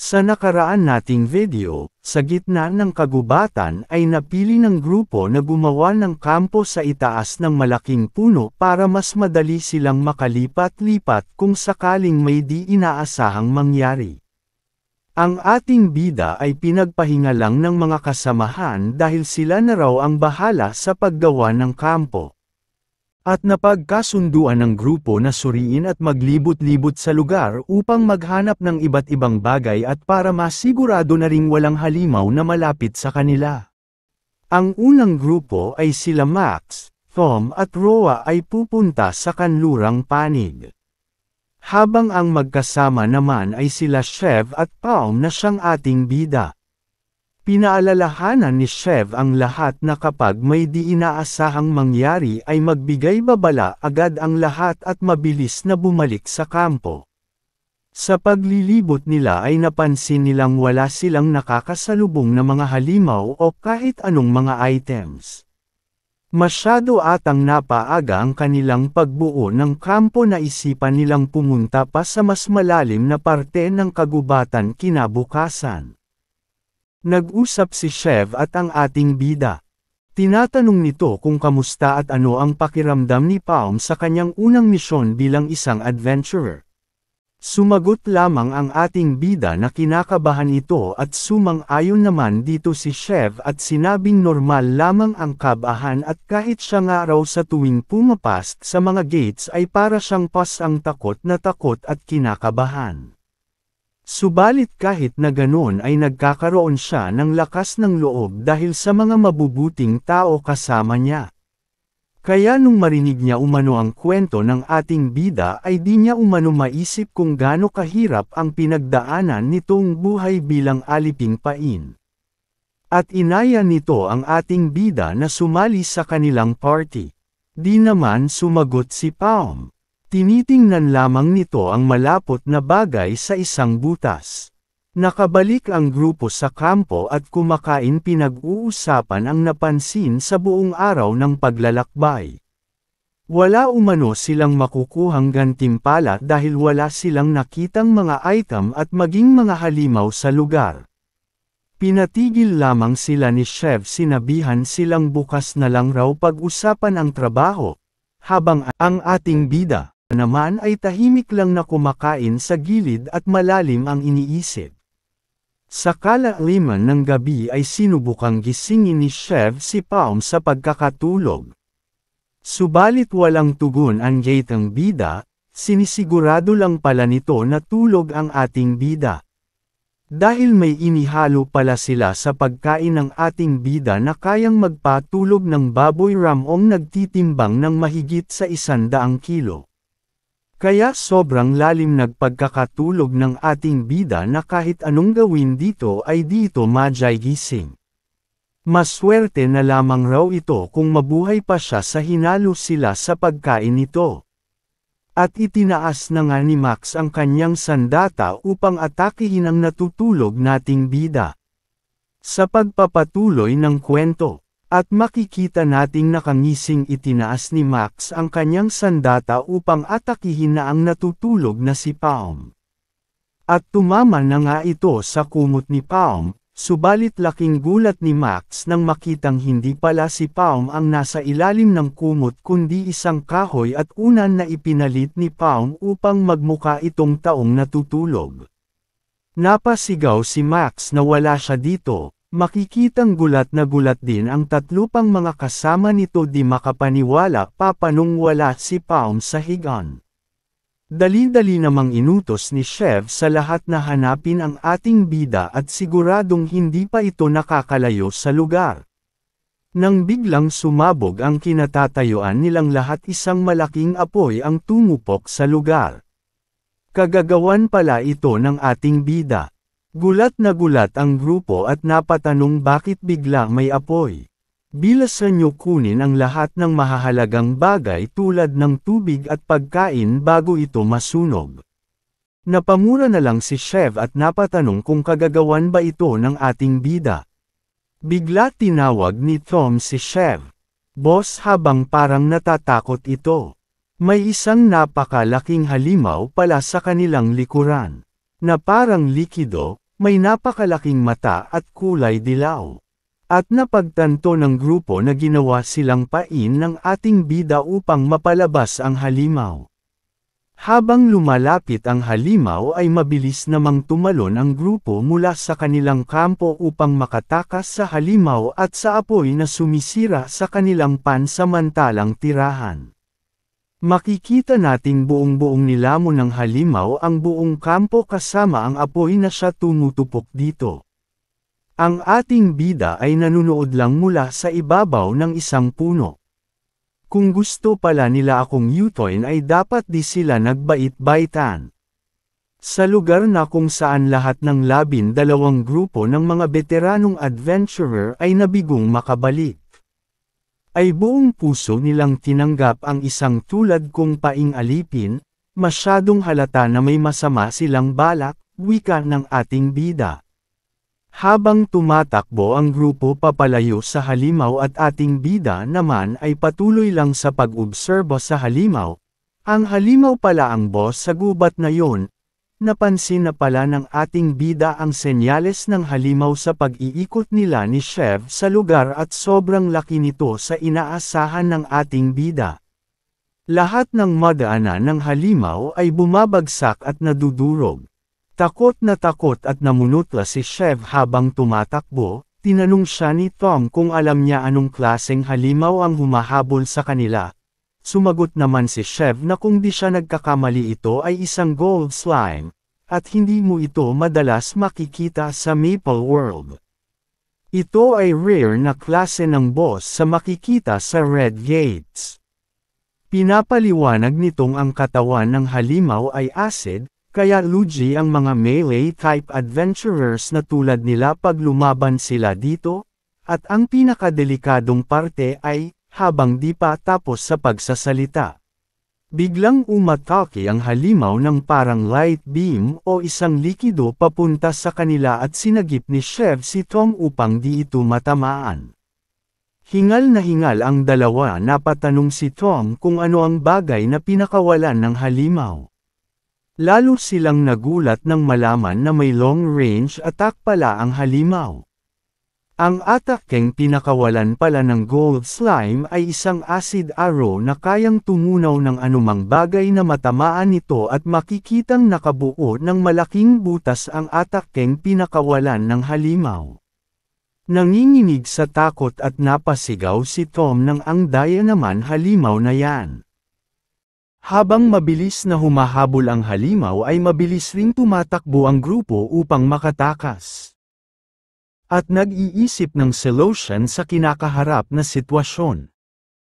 Sa nakaraan nating video, sa gitna ng kagubatan ay napili ng grupo na gumawa ng kampo sa itaas ng malaking puno para mas madali silang makalipat-lipat kung sakaling may di inaasahang mangyari. Ang ating bida ay pinagpahinga lang ng mga kasamahan dahil sila na raw ang bahala sa paggawa ng kampo. At napagkasunduan ng grupo na suriin at maglibot-libot sa lugar upang maghanap ng iba't ibang bagay at para masigurado na ring walang halimaw na malapit sa kanila. Ang unang grupo ay sila Max, Tom at Roa ay pupunta sa kanlurang panig. Habang ang magkasama naman ay sila Shev at Palm na siyang ating bida. Pinaalalahanan ni Shev ang lahat na kapag may di inaasahang mangyari ay magbigay babala agad ang lahat at mabilis na bumalik sa kampo. Sa paglilibot nila ay napansin nilang wala silang nakakasalubong na mga halimaw o kahit anong mga items. Masyado atang napaaga ang kanilang pagbuo ng kampo na isipan nilang pumunta pa sa mas malalim na parte ng kagubatan kinabukasan. Nag-usap si Shev at ang ating bida. Tinatanong nito kung kamusta at ano ang pakiramdam ni Palm sa kanyang unang misyon bilang isang adventurer. Sumagot lamang ang ating bida na kinakabahan ito at sumang-ayon naman dito si Shev at sinabing normal lamang ang kabahan at kahit siya nga raw sa tuwing pumapasok sa mga gates ay para siyang pasang takot at kinakabahan. Subalit kahit na ganoon ay nagkakaroon siya ng lakas ng loob dahil sa mga mabubuting tao kasama niya. Kaya nung marinig niya umano ang kwento ng ating bida ay di niya umano maisip kung gaano kahirap ang pinagdaanan nitong buhay bilang aliping pain. At inaya nito ang ating bida na sumali sa kanilang party. Di naman sumagot si Palm. Tinitingnan lamang nito ang malapot na bagay sa isang butas. Nakabalik ang grupo sa kampo at kumakain pinag-uusapan ang napansin sa buong araw ng paglalakbay. Wala umano silang makukuhang gantimpala dahil wala silang nakitang mga item at maging mga halimaw sa lugar. Pinatigil lamang sila ni Shev, sinabihan silang bukas na lang raw pag-usapan ang trabaho, habang ang ating bida naman ay tahimik lang na kumakain sa gilid at malalim ang iniisip. Sa kalaliman ng gabi ay sinubukang gisingin ni Shev si Palm sa pagkakatulog. Subalit walang tugon ang gatang bida, sinisigurado lang pala nito na tulog ang ating bida. Dahil may inihalo pala sila sa pagkain ng ating bida na kayang magpatulog ng baboy ramong nagtitimbang ng mahigit sa 100 kilo. Kaya sobrang lalim nagpagkakatulog ng ating bida na kahit anong gawin dito ay dito gising. Maswerte na lamang raw ito kung mabuhay pa siya sa hinalo sila sa pagkain nito. At itinaas na nga ni Max ang kanyang sandata upang atakihin ang natutulog nating bida. Sa pagpapatuloy ng kwento, at makikita nating nakangising itinaas ni Max ang kanyang sandata upang atakihin na ang natutulog na si Palm. At tumama na nga ito sa kumot ni Palm, subalit laking gulat ni Max nang makitang hindi pala si Palm ang nasa ilalim ng kumot kundi isang kahoy at unan na ipinalit ni Palm upang magmuka itong taong natutulog. Napasigaw si Max na wala siya dito. Makikitang gulat na gulat din ang tatlo pang mga kasama nito, di makapaniwala papanong wala si Palm sa higaan. Dali-dali namang inutos ni Shev sa lahat na hanapin ang ating bida at siguradong hindi pa ito nakakalayo sa lugar. Nang biglang sumabog ang kinatatayuan nilang lahat, isang malaking apoy ang tumupok sa lugar. Kagagawan pala ito ng ating bida. Gulat na gulat ang grupo at napatanong bakit bigla may apoy. Bilasan niyo kunin ang lahat ng mahahalagang bagay tulad ng tubig at pagkain bago ito masunog. Napamura na lang si Shev at napatanong kung kagagawan ba ito ng ating bida. Bigla tinawag ni Tom si Shev. Boss, habang parang natatakot ito. May isang napakalaking halimaw pala sa kanilang likuran. Na parang likido, may napakalaking mata at kulay dilaw. At napagtanto ng grupo na ginawa silang pain ng ating bida upang mapalabas ang halimaw. Habang lumalapit ang halimaw ay mabilis namang tumalon ang grupo mula sa kanilang kampo upang makatakas sa halimaw at sa apoy na sumisira sa kanilang pansamantalang tirahan. Makikita nating buong-buong nilamon ng halimaw ang buong kampo kasama ang apoy na siya tumutupok dito. Ang ating bida ay nanunood lang mula sa ibabaw ng isang puno. Kung gusto pala nila akong yutoin ay dapat di sila nagbait-baitan. Sa lugar na kung saan lahat ng 12 grupo ng mga veteranong adventurer ay nabigong makabalik, ay buong puso nilang tinanggap ang isang tulad kong paing alipin, masyadong halata na may masama silang balak, wika ng ating bida. Habang tumatakbo ang grupo papalayo sa halimaw at ating bida naman ay patuloy lang sa pag-obserbo sa halimaw. Ang halimaw pala ang boss sa gubat na yon. Napansin na pala ng ating bida ang senyales ng halimaw sa pag-iikot nila ni Chef sa lugar at sobrang laki nito sa inaasahan ng ating bida. Lahat ng madaanan ng halimaw ay bumabagsak at nadudurog. Takot at namunutla si Chef habang tumatakbo, tinanong siya ni Tom kung alam niya anong klaseng halimaw ang humahabol sa kanila. Sumagot naman si Chef na kung di siya nagkakamali ito ay isang gold slime, at hindi mo ito madalas makikita sa Maple World. Ito ay rare na klase ng boss sa makikita sa Red Gates. Pinapaliwanag nitong ang katawan ng halimaw ay acid, kaya lugi ang mga melee-type adventurers na tulad nila pag lumaban sila dito, at ang pinakadelikadong parte ay, habang di pa tapos sa pagsasalita. Biglang umatake ang halimaw ng parang light beam o isang likido papunta sa kanila at sinagip ni Chef si Tom upang di ito matamaan. Hingal na hingal ang dalawa na patanong si Tom kung ano ang bagay na pinakawalan ng halimaw. Lalo silang nagulat nang malaman na may long-range attack pala ang halimaw. Ang atakeng pinakawalan pala ng gold slime ay isang acid arrow na kayang tumunaw ng anumang bagay na matamaan nito at makikitang nakabuo ng malaking butas ang atakeng pinakawalan ng halimaw. Nanginginig sa takot at napasigaw si Tom nang ang daya naman halimaw na yan. Habang mabilis na humahabol ang halimaw ay mabilis ring tumatakbo ang grupo upang makatakas. At nag-iisip ng solusyon sa kinakaharap na sitwasyon.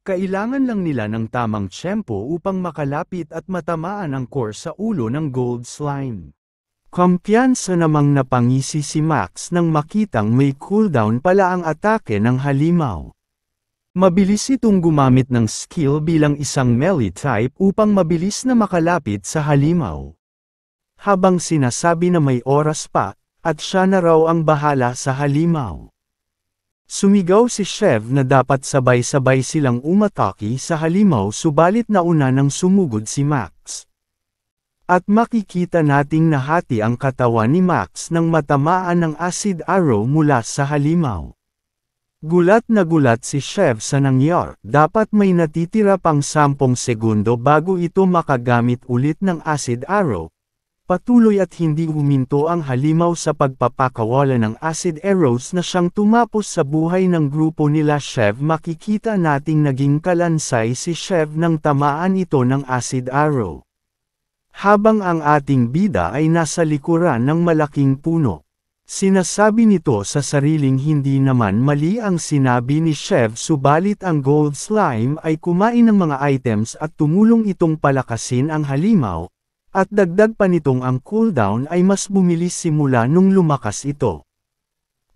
Kailangan lang nila ng tamang tiyempo upang makalapit at matamaan ang core sa ulo ng gold slime. Kumpiyansa namang napangisi si Max nang makitang may cooldown pala ang atake ng halimaw. Mabilis itong gumamit ng skill bilang isang melee type upang mabilis na makalapit sa halimaw. Habang sinasabi na may oras pa, at siya na raw ang bahala sa halimaw. Sumigaw si Chef na dapat sabay-sabay silang umatake sa halimaw subalit nauna nang sumugod si Max. At makikita nating nahati ang katawan ni Max nang matamaan ng acid arrow mula sa halimaw. Gulat na gulat si Chef sa nangyari, dapat may natitira pang 10 segundo bago ito makagamit ulit ng acid arrow. Patuloy at hindi huminto ang halimaw sa pagpapakawala ng acid arrows na siyang tumapos sa buhay ng grupo nila Chef. Makikita nating naging kalansay si Chef nang tamaan ito ng acid arrow. Habang ang ating bida ay nasa likuran ng malaking puno. Sinasabi nito sa sariling hindi naman mali ang sinabi ni Chef subalit ang gold slime ay kumain ng mga items at tumulong itong palakasin ang halimaw, at dagdag pa nitong ang cooldown ay mas bumilis simula nung lumakas ito.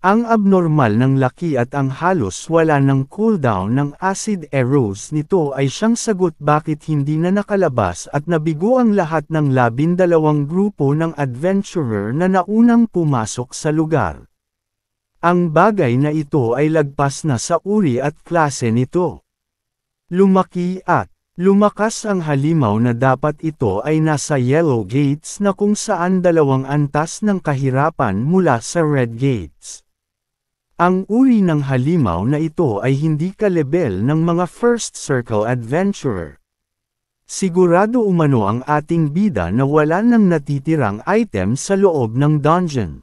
Ang abnormal ng laki at ang halos wala ng cooldown ng acid arrows nito ay siyang sagot bakit hindi na nakalabas at nabigo ang lahat ng 12 grupo ng adventurer na naunang pumasok sa lugar. Ang bagay na ito ay lagpas na sa uri at klase nito. Lumaki at Lumakas ang halimaw na dapat ito ay nasa yellow gates na kung saan dalawang antas ng kahirapan mula sa red gates. Ang uri ng halimaw na ito ay hindi kalebel ng mga first circle adventurer. Sigurado umano ang ating bida na wala nang natitirang item sa loob ng dungeon.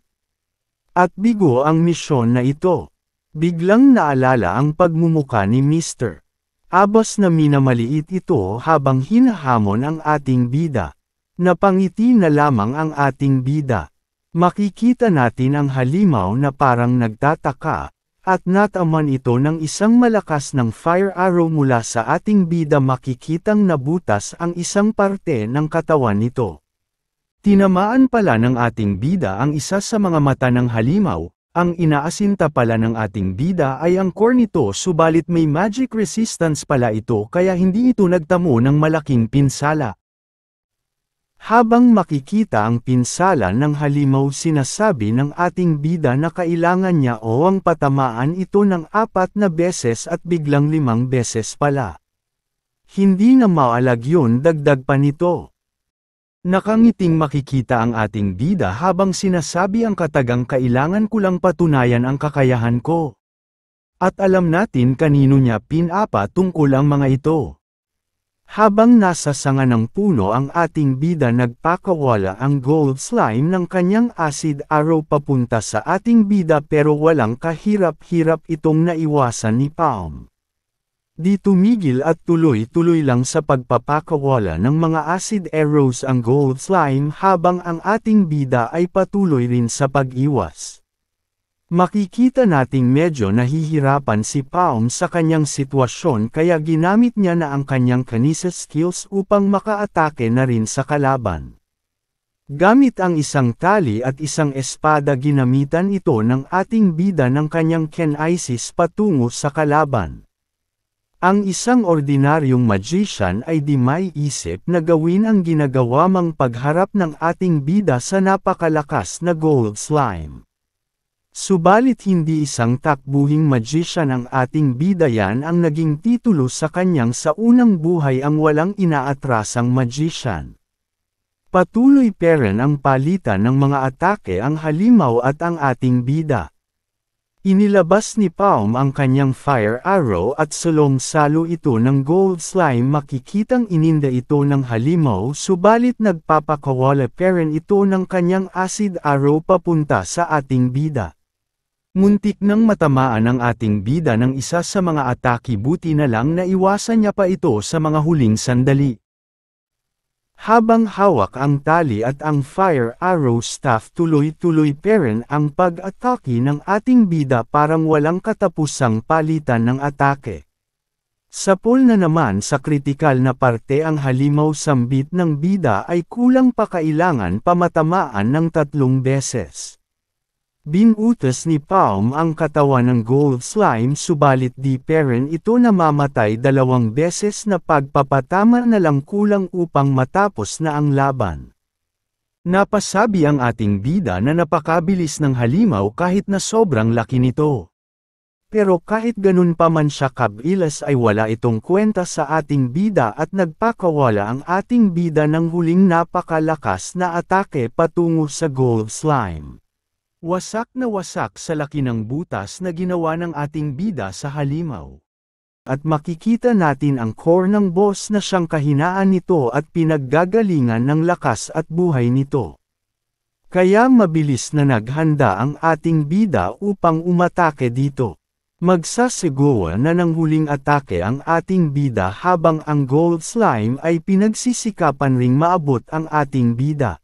At bigo ang misyon na ito. Biglang naalala ang pagmumuka ni Mr. Abbas na minamaliit ito habang hinahamon ang ating bida. Napangiti na lamang ang ating bida. Makikita natin ang halimaw na parang nagtataka, at nataman ito ng isang malakas ng fire arrow mula sa ating bida, makikitang nabutas ang isang parte ng katawan nito. Tinamaan pala ng ating bida ang isa sa mga mata ng halimaw. Ang inaasinta pala ng ating bida ay ang core nito, subalit may magic resistance pala ito kaya hindi ito nagtamo ng malaking pinsala. Habang makikita ang pinsala ng halimaw, sinasabi ng ating bida na kailangan niya o ang patamaan ito ng 4 na beses at biglang 5 beses pala. Hindi na maalag yun, dagdag pa nito. Nakangiting makikita ang ating bida habang sinasabi ang katagang kailangan ko lang patunayan ang kakayahan ko. At alam natin kanino niya pinapa tungkol ang mga ito. Habang nasa sanga ng puno ang ating bida, nagpakawala ang gold slime ng kanyang acid arrow papunta sa ating bida pero walang kahirap-hirap itong naiwasan ni Palm. Di tumigil at tuloy-tuloy lang sa pagpapakawala ng mga acid arrows ang gold slime habang ang ating bida ay patuloy rin sa pag-iwas. Makikita nating medyo nahihirapan si Palm sa kanyang sitwasyon kaya ginamit niya na ang kanyang kinesis skills upang makaatake na rin sa kalaban. Gamit ang isang tali at isang espada, ginamitan ito ng ating bida ng kanyang kinesis patungo sa kalaban. Ang isang ordinaryong magician ay di may isip na gawin ang ginagawa mang pagharap ng ating bida sa napakalakas na gold slime. Subalit hindi isang takbuhing magician ang ating bida, yan ang naging titulo sa kanyang sa unang buhay, ang walang inaatrasang magician. Patuloy pa rin ang palitan ng mga atake ang halimaw at ang ating bida. Inilabas ni Palm ang kanyang fire arrow at salong-salo ito ng gold slime, makikitang ininda ito ng halimaw, subalit nagpapakawala pa rin ito ng kanyang acid arrow papunta sa ating bida. Muntik nang matamaan ang ating bida ng isa sa mga atake, buti na lang na iwasan niya pa ito sa mga huling sandali. Habang hawak ang tali at ang fire arrow staff, tuloy-tuloy pa rin ang pag-atake ng ating bida, parang walang katapusang palitan ng atake. Sapol na naman sa kritikal na parte ang halimaw, sambit ng bida ay kulang pa, kailangan pamatamaan ng 3 beses. Binutas ni Palm ang katawan ng gold slime, subalit di pa rin ito namamatay. 2 beses na pagpapatama na lang kulang upang matapos na ang laban. Napasabi ang ating bida na napakabilis ng halimaw kahit na sobrang laki nito. Pero kahit ganun pa man siya kabilas ay wala itong kwenta sa ating bida at nagpakawala ang ating bida ng huling napakalakas na atake patungo sa gold slime. Wasak na wasak sa laki ng butas na ginawa ng ating bida sa halimaw. At makikita natin ang core ng boss na siyang kahinaan nito at pinaggagalingan ng lakas at buhay nito. Kaya mabilis na naghanda ang ating bida upang umatake dito. Magsasagawa na ng huling atake ang ating bida habang ang gold slime ay pinagsisikapan ring maabot ang ating bida.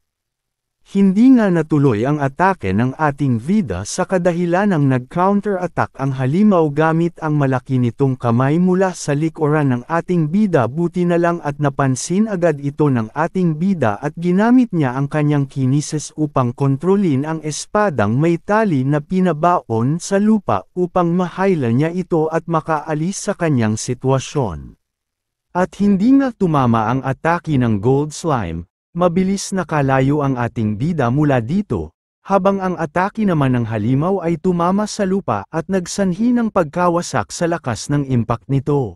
Hindi nga natuloy ang atake ng ating bida sa kadahilan ng nag-counter-attack ang halimaw gamit ang malaki nitong kamay mula sa likuran ng ating bida. Buti na lang at napansin agad ito ng ating bida at ginamit niya ang kanyang kinesis upang kontrolin ang espadang may tali na pinabaon sa lupa upang mahayla niya ito at makaalis sa kanyang sitwasyon. At hindi nga tumama ang atake ng gold slime. Mabilis nakalayo ang ating bida mula dito, habang ang atake naman ng halimaw ay tumama sa lupa at nagsanhi ng pagkawasak sa lakas ng impact nito.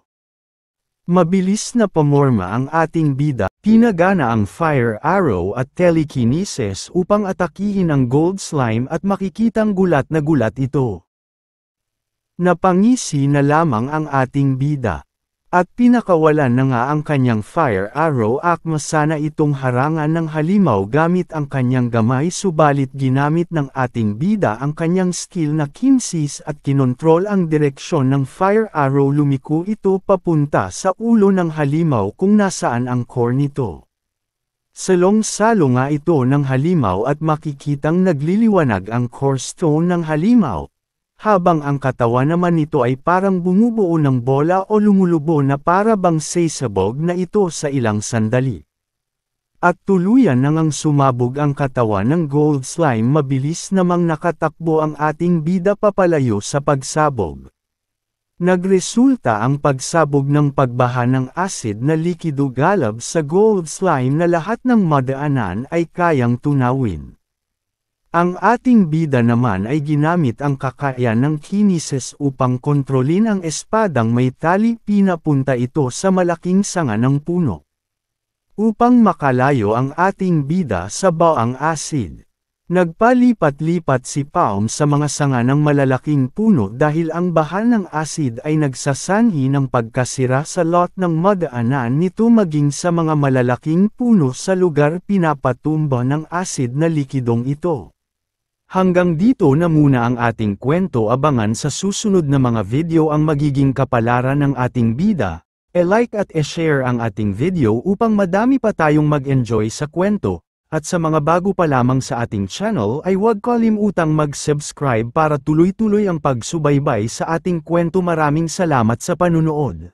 Mabilis na pamorma ang ating bida, pinagana ang fire arrow at telekinesis upang atakihin ang gold slime at makikitang gulat na gulat ito. Napangisi na lamang ang ating bida. At pinakawalan na nga ang kanyang fire arrow akma sana itong harangan ng halimaw gamit ang kanyang gamay subalit ginamit ng ating bida ang kanyang skill na kinsis at kinontrol ang direksyon ng fire arrow lumiko ito papunta sa ulo ng halimaw kung nasaan ang core nito. Salong-salo nga ito ng halimaw at makikitang nagliliwanag ang core stone ng halimaw. Habang ang katawan naman nito ay parang bumubuo ng bola o lumulubo na para bang sasabog na ito sa ilang sandali. At tuluyan nang sumabog ang katawan ng gold slime mabilis namang nakatakbo ang ating bida papalayo sa pagsabog. Nagresulta ang pagsabog ng pagbaha ng acid na likido galab sa gold slime na lahat ng madaanan ay kayang tunawin. Ang ating bida naman ay ginamit ang kakayahan ng kinesis upang kontrolin ang espadang may tali pinapunta ito sa malaking sanga ng puno. Upang makalayo ang ating bida sa baang acid. Nagpalipat-lipat si Palm sa mga sanga ng malalaking puno dahil ang bahal ng acid ay nagsasanhi ng pagkasira sa lot ng madaanan nito maging sa mga malalaking puno sa lugar pinapatumba ng acid na likidong ito. Hanggang dito na muna ang ating kwento, abangan sa susunod na mga video ang magiging kapalaran ng ating bida. E-like at e-share ang ating video upang madami pa tayong mag-enjoy sa kwento, at sa mga bago pa lamang sa ating channel ay huwag kalimutang mag-subscribe para tuloy-tuloy ang pagsubaybay sa ating kwento. Maraming salamat sa panunood.